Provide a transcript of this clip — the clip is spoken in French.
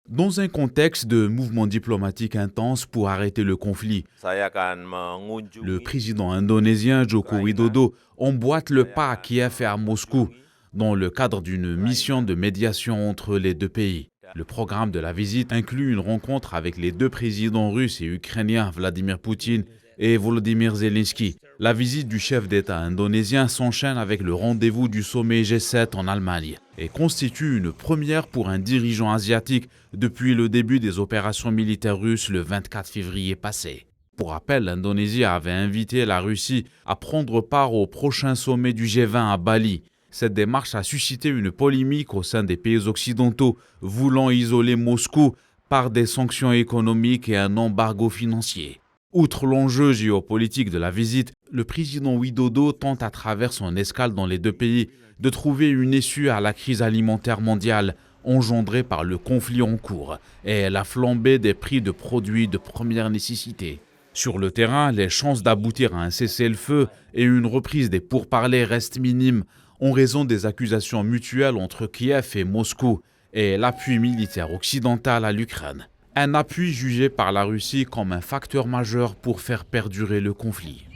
Dans un contexte de mouvements diplomatiques intenses pour arrêter le conflit, le président indonésien Joko Widodo emboîte le pas à Kiev et à Moscou dans le cadre d'une mission de médiation entre les deux pays. Le programme de la visite inclut une rencontre avec les deux présidents russes et ukrainiens Vladimir Poutine et Volodymyr Zelensky. La visite du chef d'État indonésien s'enchaîne avec le rendez-vous du sommet G7 en Allemagne et constitue une première pour un dirigeant asiatique depuis le début des opérations militaires russes le 24 février passé. Pour rappel, l'Indonésie avait invité la Russie à prendre part au prochain sommet du G20 à Bali. Cette démarche a suscité une polémique au sein des pays occidentaux voulant isoler Moscou par des sanctions économiques et un embargo financier. Outre l'enjeu géopolitique de la visite, le président Widodo tente à travers son escale dans les deux pays de trouver une issue à la crise alimentaire mondiale engendrée par le conflit en cours et la flambée des prix de produits de première nécessité. Sur le terrain, les chances d'aboutir à un cessez-le-feu et une reprise des pourparlers restent minimes en raison des accusations mutuelles entre Kiev et Moscou et l'appui militaire occidental à l'Ukraine. Un appui jugé par la Russie comme un facteur majeur pour faire perdurer le conflit.